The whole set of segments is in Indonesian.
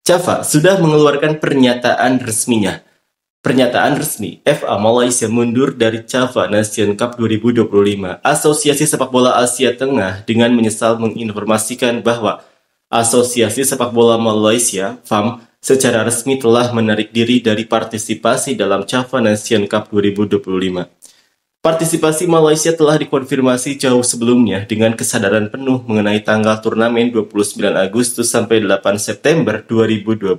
Java sudah mengeluarkan pernyataan resminya. Pernyataan resmi, FA Malaysia mundur dari Java Nation Cup 2025. Asosiasi Sepak Bola Asia Tengah dengan menyesal menginformasikan bahwa Asosiasi Sepak Bola Malaysia, FAM, secara resmi telah menarik diri dari partisipasi dalam Java Nation Cup 2025. Partisipasi Malaysia telah dikonfirmasi jauh sebelumnya dengan kesadaran penuh mengenai tanggal turnamen 29 Agustus sampai 8 September 2025.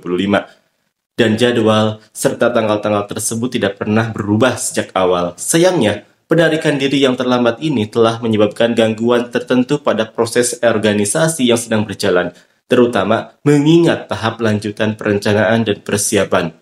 Dan jadwal serta tanggal-tanggal tersebut tidak pernah berubah sejak awal. Sayangnya, penarikan diri yang terlambat ini telah menyebabkan gangguan tertentu pada proses organisasi yang sedang berjalan, terutama mengingat tahap lanjutan perencanaan dan persiapan.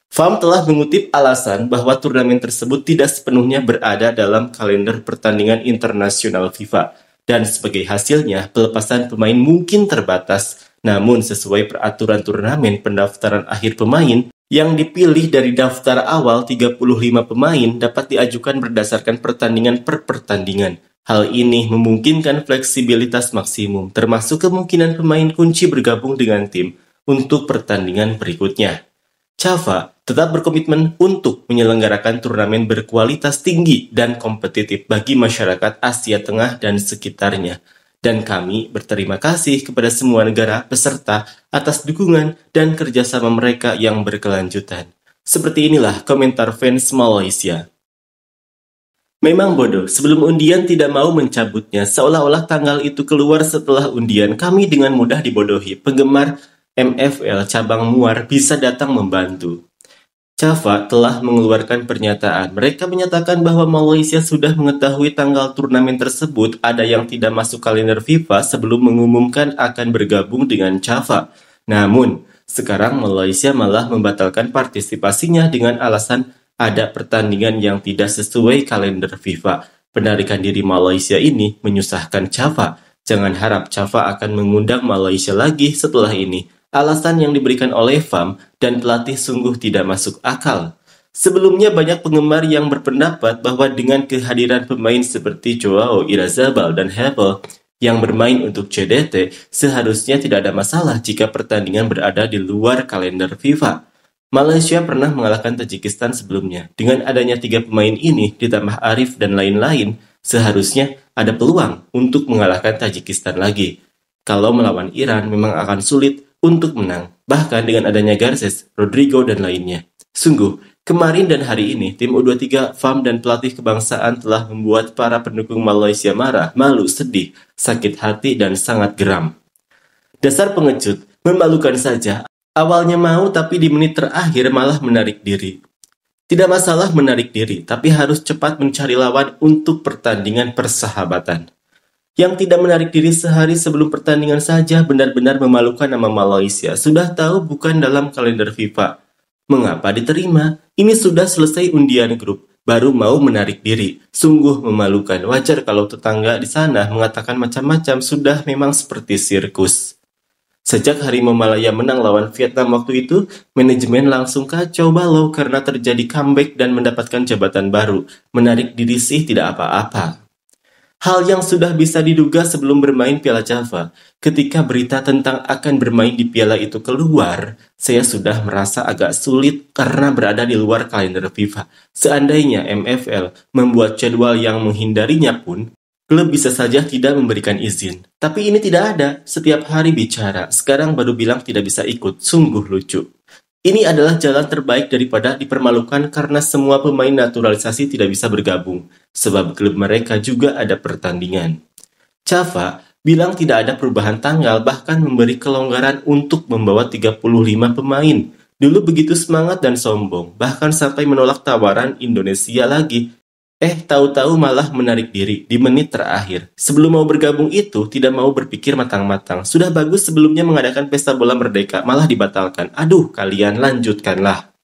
FAM telah mengutip alasan bahwa turnamen tersebut tidak sepenuhnya berada dalam kalender pertandingan internasional FIFA, dan sebagai hasilnya pelepasan pemain mungkin terbatas. Namun sesuai peraturan turnamen, pendaftaran akhir pemain yang dipilih dari daftar awal 35 pemain dapat diajukan berdasarkan pertandingan per pertandingan. Hal ini memungkinkan fleksibilitas maksimum, termasuk kemungkinan pemain kunci bergabung dengan tim untuk pertandingan berikutnya. Java tetap berkomitmen untuk menyelenggarakan turnamen berkualitas tinggi dan kompetitif bagi masyarakat Asia Tengah dan sekitarnya. Dan kami berterima kasih kepada semua negara peserta atas dukungan dan kerjasama mereka yang berkelanjutan. Seperti inilah komentar fans Malaysia. Memang bodoh, sebelum undian tidak mau mencabutnya, seolah-olah tanggal itu keluar setelah undian. Kami dengan mudah dibodohi. Penggemar MFL cabang Muar bisa datang membantu. Java telah mengeluarkan pernyataan. Mereka menyatakan bahwa Malaysia sudah mengetahui tanggal turnamen tersebut, ada yang tidak masuk kalender FIFA sebelum mengumumkan akan bergabung dengan Java. Namun, sekarang Malaysia malah membatalkan partisipasinya dengan alasan ada pertandingan yang tidak sesuai kalender FIFA. Penarikan diri Malaysia ini menyusahkan Java. Jangan harap Java akan mengundang Malaysia lagi setelah ini. Alasan yang diberikan oleh FAM dan pelatih sungguh tidak masuk akal. Sebelumnya banyak penggemar yang berpendapat bahwa dengan kehadiran pemain seperti Joao Irazabal dan Hebel yang bermain untuk CDT, seharusnya tidak ada masalah jika pertandingan berada di luar kalender FIFA. Malaysia pernah mengalahkan Tajikistan sebelumnya. Dengan adanya 3 pemain ini ditambah Arif dan lain-lain, seharusnya ada peluang untuk mengalahkan Tajikistan lagi. Kalau melawan Iran memang akan sulit untuk menang, bahkan dengan adanya Garces, Rodrigo, dan lainnya. Sungguh, kemarin dan hari ini, tim U23, FAM, dan pelatih kebangsaan telah membuat para pendukung Malaysia marah, malu, sedih, sakit hati, dan sangat geram. Dasar pengecut, memalukan saja. Awalnya mau, tapi di menit terakhir malah menarik diri. Tidak masalah menarik diri, tapi harus cepat mencari lawan untuk pertandingan persahabatan. Yang tidak menarik diri sehari sebelum pertandingan saja benar-benar memalukan nama Malaysia. Sudah tahu bukan dalam kalender FIFA. Mengapa diterima? Ini sudah selesai undian grup, baru mau menarik diri. Sungguh memalukan. Wajar kalau tetangga di sana mengatakan macam-macam, sudah memang seperti sirkus. Sejak Harimau Malaya menang lawan Vietnam waktu itu, manajemen langsung kacau balau karena terjadi comeback dan mendapatkan jabatan baru. Menarik diri sih tidak apa-apa. Hal yang sudah bisa diduga sebelum bermain Piala Java. Ketika berita tentang akan bermain di piala itu keluar, saya sudah merasa agak sulit karena berada di luar kalender FIFA. Seandainya MFL membuat jadwal yang menghindarinya pun, klub bisa saja tidak memberikan izin. Tapi ini tidak ada, setiap hari bicara, sekarang baru bilang tidak bisa ikut, sungguh lucu. Ini adalah jalan terbaik daripada dipermalukan karena semua pemain naturalisasi tidak bisa bergabung, sebab klub mereka juga ada pertandingan. Java bilang tidak ada perubahan tanggal, bahkan memberi kelonggaran untuk membawa 35 pemain. Dulu begitu semangat dan sombong, bahkan sampai menolak tawaran Indonesia lagi. Tahu-tahu malah menarik diri di menit terakhir. Sebelum mau bergabung itu, tidak mau berpikir matang-matang. Sudah bagus sebelumnya mengadakan pesta bola merdeka, malah dibatalkan. Aduh, kalian lanjutkanlah.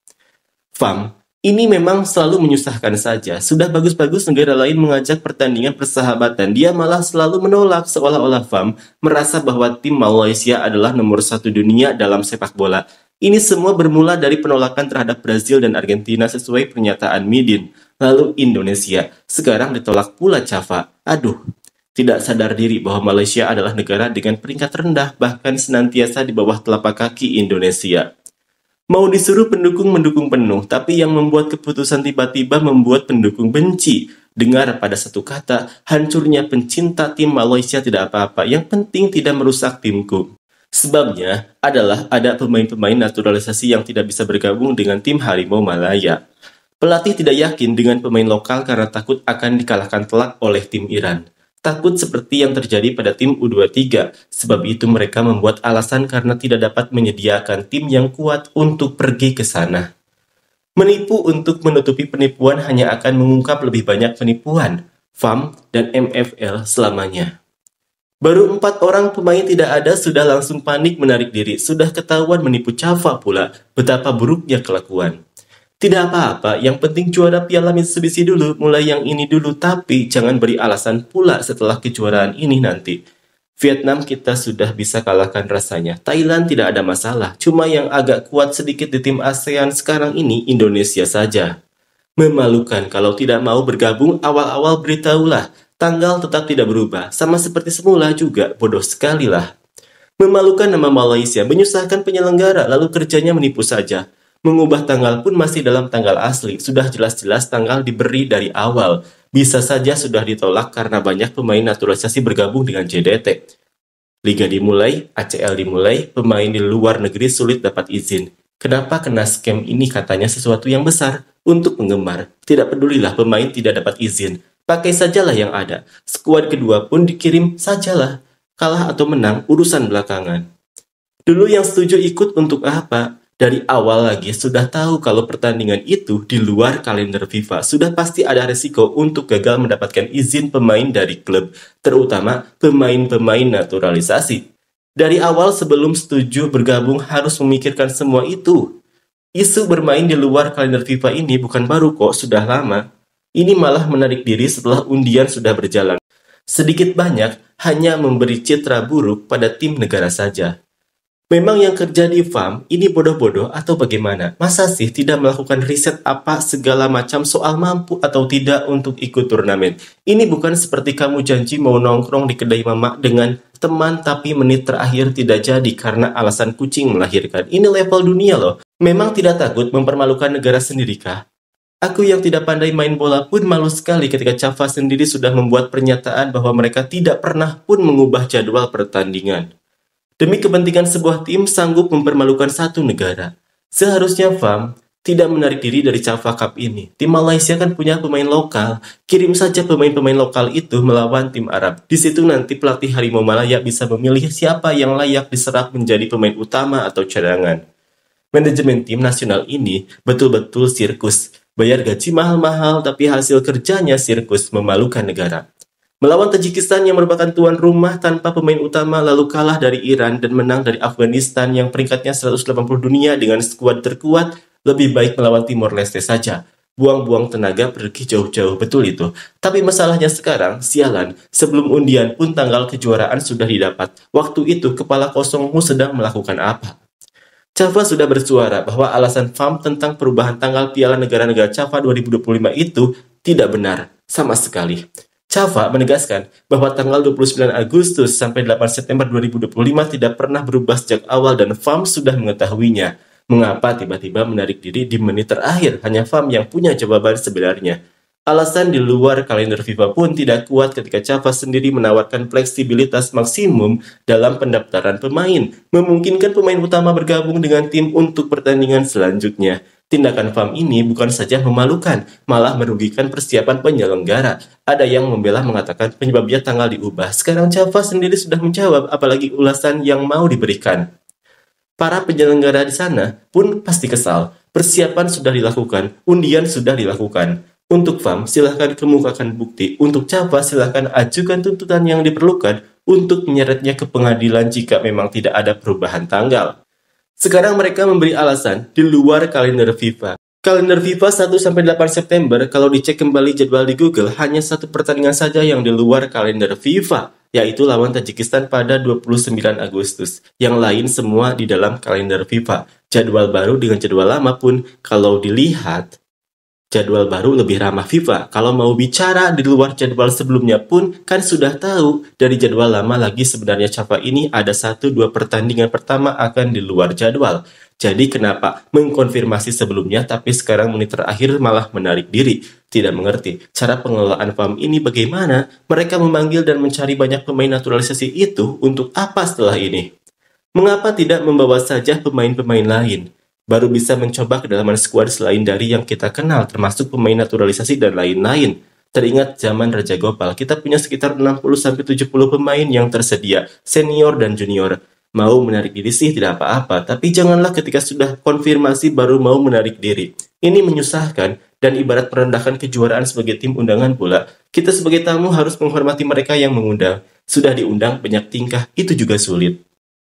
FAM, ini memang selalu menyusahkan saja. Sudah bagus-bagus negara lain mengajak pertandingan persahabatan. Dia malah selalu menolak, seolah-olah FAM merasa bahwa tim Malaysia adalah nomor 1 dunia dalam sepak bola. Ini semua bermula dari penolakan terhadap Brazil dan Argentina sesuai pernyataan Midin. Lalu Indonesia, sekarang ditolak pula Java. Aduh, Tidak sadar diri bahwa Malaysia adalah negara dengan peringkat rendah, bahkan senantiasa di bawah telapak kaki Indonesia. Mau disuruh pendukung mendukung penuh, tapi yang membuat keputusan tiba-tiba membuat pendukung benci. Dengar pada satu kata, hancurnya pencinta tim Malaysia tidak apa-apa, yang penting tidak merusak timku. Sebabnya adalah ada pemain-pemain naturalisasi yang tidak bisa bergabung dengan tim Harimau Malaya. Pelatih tidak yakin dengan pemain lokal karena takut akan dikalahkan telak oleh tim Iran. Takut seperti yang terjadi pada tim U23, sebab itu mereka membuat alasan karena tidak dapat menyediakan tim yang kuat untuk pergi ke sana. Menipu untuk menutupi penipuan hanya akan mengungkap lebih banyak penipuan, FAM dan MFL selamanya. Baru 4 orang pemain tidak ada sudah langsung panik menarik diri, sudah ketahuan menipu Java pula, betapa buruknya kelakuan. Tidak apa-apa, yang penting juara Piala Mitsubishi dulu, mulai yang ini dulu, tapi jangan beri alasan pula setelah kejuaraan ini nanti. Vietnam kita sudah bisa kalahkan rasanya, Thailand tidak ada masalah, cuma yang agak kuat sedikit di tim ASEAN sekarang ini Indonesia saja. Memalukan kalau tidak mau bergabung awal-awal beritahulah, tanggal tetap tidak berubah, sama seperti semula juga, bodoh sekali lah. Memalukan nama Malaysia, menyusahkan penyelenggara lalu kerjanya menipu saja. Mengubah tanggal pun masih dalam tanggal asli, sudah jelas-jelas tanggal diberi dari awal. Bisa saja sudah ditolak karena banyak pemain naturalisasi bergabung dengan JDT. Liga dimulai, ACL dimulai, pemain di luar negeri sulit dapat izin. Kenapa kena scam ini katanya sesuatu yang besar? Untuk penggemar, tidak pedulilah pemain tidak dapat izin. Pakai sajalah yang ada. Skuad kedua pun dikirim sajalah. Kalah atau menang, urusan belakangan. Dulu yang setuju ikut untuk apa? Dari awal lagi sudah tahu kalau pertandingan itu di luar kalender FIFA. Sudah pasti ada resiko untuk gagal mendapatkan izin pemain dari klub, terutama pemain-pemain naturalisasi. Dari awal sebelum setuju bergabung harus memikirkan semua itu. Isu bermain di luar kalender FIFA ini bukan baru kok, sudah lama. Ini malah menarik diri setelah undian sudah berjalan. Sedikit banyak hanya memberi citra buruk pada tim negara saja. Memang yang kerja di FAM ini bodoh-bodoh atau bagaimana? Masa sih tidak melakukan riset apa segala macam soal mampu atau tidak untuk ikut turnamen? Ini bukan seperti kamu janji mau nongkrong di kedai mamak dengan teman tapi menit terakhir tidak jadi karena alasan kucing melahirkan. Ini level dunia loh. Memang tidak takut mempermalukan negara sendiri kah? Aku yang tidak pandai main bola pun malu sekali ketika Java sendiri sudah membuat pernyataan bahwa mereka tidak pernah pun mengubah jadwal pertandingan. Demi kepentingan sebuah tim sanggup mempermalukan satu negara. Seharusnya FAM tidak menarik diri dari Java Cup ini. Tim Malaysia kan punya pemain lokal. Kirim saja pemain-pemain lokal itu melawan tim Arab. Di situ nanti pelatih Harimau Malaya bisa memilih siapa yang layak diserap menjadi pemain utama atau cadangan. Manajemen tim nasional ini betul-betul sirkus. Bayar gaji mahal-mahal tapi hasil kerjanya sirkus, memalukan negara. Melawan Tajikistan yang merupakan tuan rumah tanpa pemain utama lalu kalah dari Iran dan menang dari Afghanistan yang peringkatnya 180 dunia dengan skuad terkuat, lebih baik melawan Timor Leste saja. Buang-buang tenaga pergi jauh-jauh, betul itu. Tapi masalahnya sekarang, sialan, sebelum undian pun tanggal kejuaraan sudah didapat. Waktu itu kepala kosongmu sedang melakukan apa? Java sudah bersuara bahwa alasan FAM tentang perubahan tanggal Piala Negara-Negara Java 2025 itu tidak benar, sama sekali. Java menegaskan bahwa tanggal 29 Agustus sampai 8 September 2025 tidak pernah berubah sejak awal dan FAM sudah mengetahuinya. Mengapa tiba-tiba menarik diri di menit terakhir? Hanya FAM yang punya jawaban sebenarnya. Alasan di luar kalender FIFA pun tidak kuat ketika Java sendiri menawarkan fleksibilitas maksimum dalam pendaftaran pemain, memungkinkan pemain utama bergabung dengan tim untuk pertandingan selanjutnya. Tindakan FAM ini bukan saja memalukan, malah merugikan persiapan penyelenggara. Ada yang membela mengatakan penyebabnya tanggal diubah. Sekarang Java sendiri sudah menjawab, apalagi ulasan yang mau diberikan. Para penyelenggara di sana pun pasti kesal. Persiapan sudah dilakukan, undian sudah dilakukan. Untuk FAM, silahkan kemukakan bukti. Untuk Java, silahkan ajukan tuntutan yang diperlukan untuk menyeretnya ke pengadilan jika memang tidak ada perubahan tanggal. Sekarang mereka memberi alasan di luar kalender FIFA. Kalender FIFA 1-8 September, kalau dicek kembali jadwal di Google, hanya satu pertandingan saja yang di luar kalender FIFA, yaitu lawan Tajikistan pada 29 Agustus. Yang lain semua di dalam kalender FIFA. Jadwal baru dengan jadwal lama pun, kalau dilihat, Jadwal baru lebih ramah FIFA. Kalau mau bicara di luar jadwal sebelumnya pun kan sudah tahu dari jadwal lama lagi sebenarnya Cava ini ada 1-2 pertandingan pertama akan di luar jadwal. Jadi kenapa mengkonfirmasi sebelumnya tapi sekarang menit terakhir malah menarik diri? Tidak mengerti. Cara pengelolaan farm ini bagaimana? Mereka memanggil dan mencari banyak pemain naturalisasi itu untuk apa setelah ini? Mengapa tidak membawa saja pemain-pemain lain? Baru bisa mencoba kedalaman skuad selain dari yang kita kenal, termasuk pemain naturalisasi dan lain-lain. Teringat zaman Raja Gopal, kita punya sekitar 60-70 pemain yang tersedia, senior dan junior. Mau menarik diri sih tidak apa-apa, tapi janganlah ketika sudah konfirmasi baru mau menarik diri. Ini menyusahkan dan ibarat merendahkan kejuaraan sebagai tim undangan pula. Kita sebagai tamu harus menghormati mereka yang mengundang. Sudah diundang banyak tingkah, itu juga sulit.